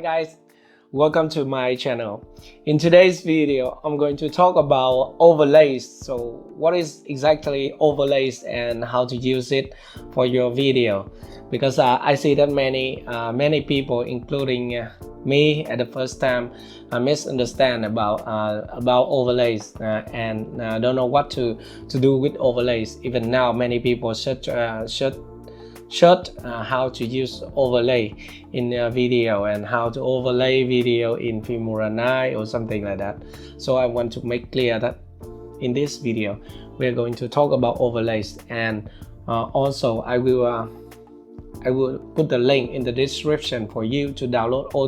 guys, welcome to my channel. In today's video, I'm going to talk about overlays. So what is exactly overlays and how to use it for your video? Because I see that many people, including me at the first time, misunderstand about overlays and don't know what to do with overlays. Even now, many people should how to use overlay in a video and how to overlay video in Filmora 9 or something like that. So I want to make clear that in this video we're going to talk about overlays, and also I will put the link in the description for you to download all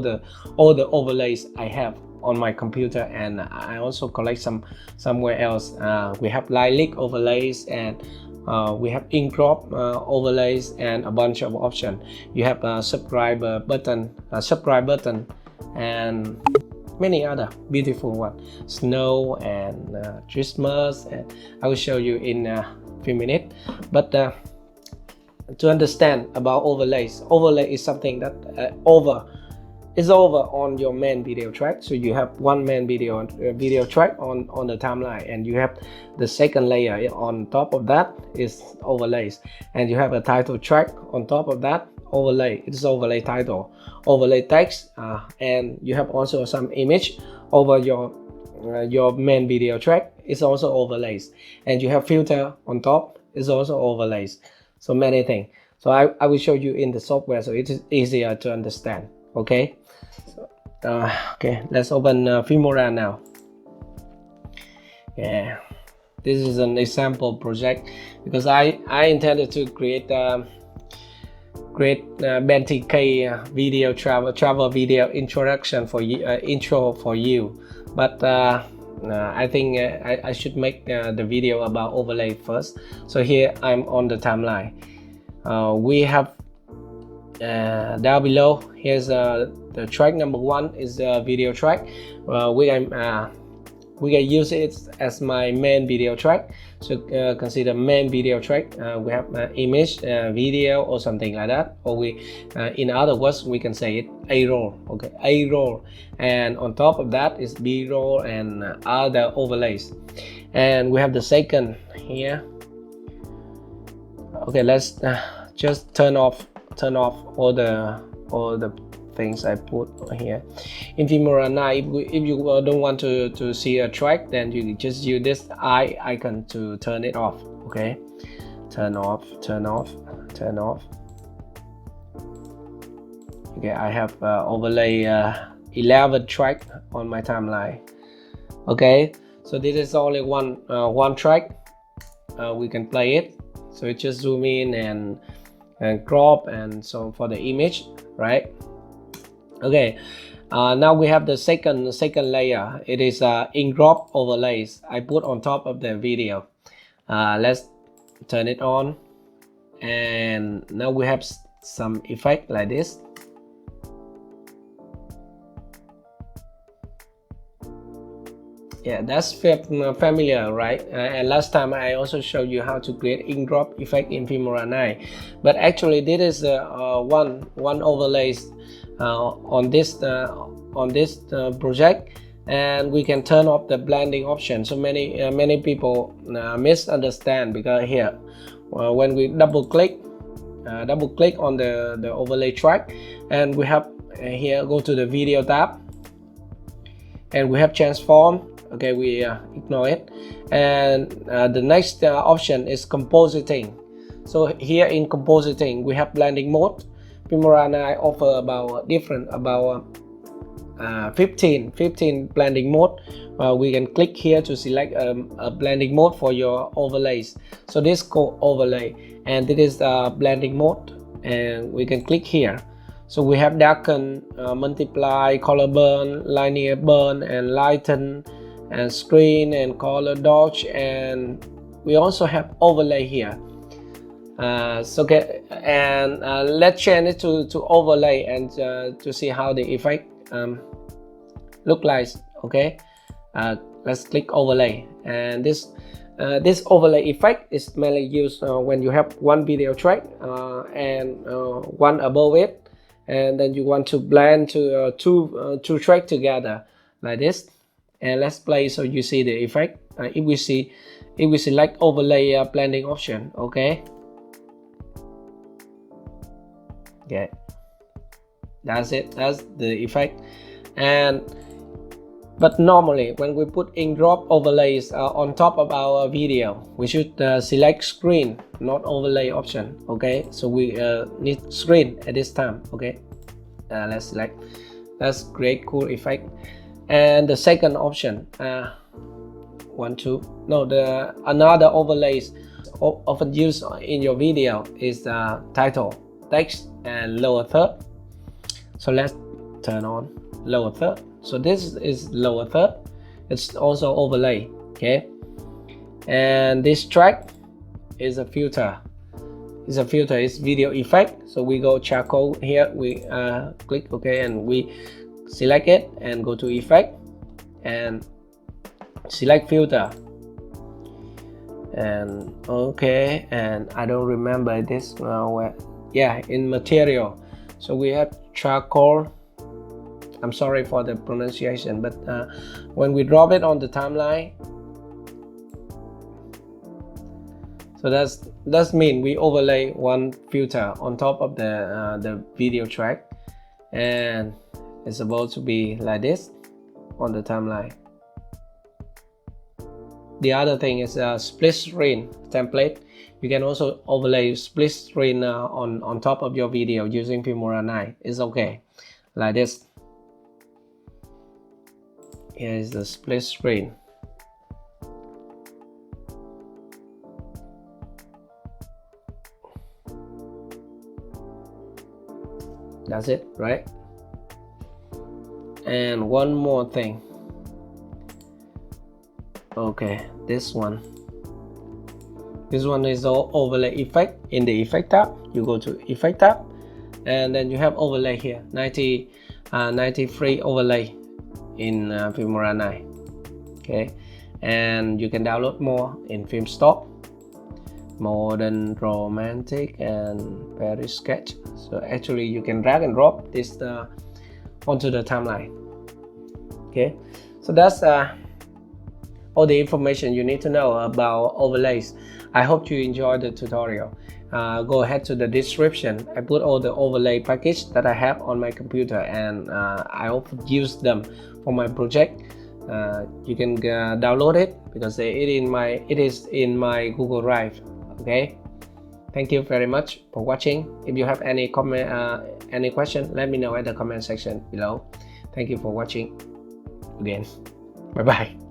the overlays I have on my computer, and I also collect somewhere else. We have light overlays, and we have ink drop overlays, and a bunch of options. You have a subscribe button, and many other beautiful ones, snow and Christmas, and I will show you in a few minutes. But to understand about overlays, overlay is something that is over on your main video track. So you have one main video track on the timeline, and you have the second layer on top of that is overlays, and you have a title track on top of that, overlay. It's overlay title, overlay text, and you have also some image over your main video track. It's also overlays, and you have filter on top. It's also overlays. So many things. So I will show you in the software, so it is easier to understand. Okay, so, okay, let's open Filmora now. Yeah, this is an example project because I intended to create Benty K video travel video introduction for you, intro for you, but I think I should make the video about overlay first. So here I'm on the timeline. We have down below, here's the track number 1 is the video track. We can use it as my main video track. So consider main video track. We have image, video, or something like that, or we in other words we can say it A roll. Okay, A roll, and on top of that is B roll and other overlays. And we have the second here. Okay, let's just turn off all the things I put here. In Filmora 9, if you don't want to see a track, then you just use this eye icon to turn it off. Okay, turn off. Okay, I have overlay 11 track on my timeline. Okay, so this is only one track. We can play it, so it just zoom in and crop and so for the image, right? Okay, now we have the second layer. It is ink drop overlays I put on top of the video. Let's turn it on, and now we have some effect like this. Yeah, that's familiar, right? And last time I also showed you how to create ink drop effect in Filmora 9. But actually, this is one overlays on this project, and we can turn off the blending option. So many people misunderstand, because here when we double click on the overlay track, and we have here, go to the video tab, and we have transform. Okay, we ignore it, and the next option is compositing. So here in compositing we have blending mode. Filmora 9 offer about 15 blending mode. We can click here to select a blending mode for your overlays. So this is called overlay, and it is blending mode, and we can click here. So we have darken, multiply, color burn, linear burn, and lighten, and screen and color dodge, and we also have overlay here. So okay, and let's change it to overlay, and to see how the effect look like. Okay, let's click overlay, and this overlay effect is mainly used when you have one video track and one above it, and then you want to blend to two track together like this. And let's play so you see the effect. If we select overlay blending option, okay, that's it, that's the effect. But normally when we put ink drop overlays on top of our video, we should select screen, not overlay option, okay. So we need screen at this time, okay. Let's select, let's create cool effect. And the second option, another overlays often used in your video is title, text, and lower third. So let's turn on lower third. So this is lower third, it's also overlay, okay. And this track is a filter, it's video effect. So we go charcoal here, we click okay, and we select it and go to effect and select filter, and okay, and I don't remember this in material. So we have charcoal, I'm sorry for the pronunciation, but when we drop it on the timeline, so that's mean we overlay one filter on top of the video track, and it's supposed to be like this on the timeline. The other thing is a split screen template. You can also overlay split screen on top of your video using Filmora 9. It's okay like this. Here is the split screen. That's it, right? And one more thing. Okay, this one is all overlay effect. In the effect tab, you go to effect tab, and then you have overlay here, 93 overlay in Filmora 9. Okay, and you can download more in film stock, modern, romantic, and Paris sketch. So actually you can drag and drop this onto the timeline. Okay, so that's all the information you need to know about overlays. I hope you enjoyed the tutorial. Go ahead to the description. I put all the overlay package that I have on my computer, and I often use them for my project. You can download it because it is in my Google Drive. Okay, thank you very much for watching. If you have any comment, any question, let me know at the comment section below. Thank you for watching again. Bye bye.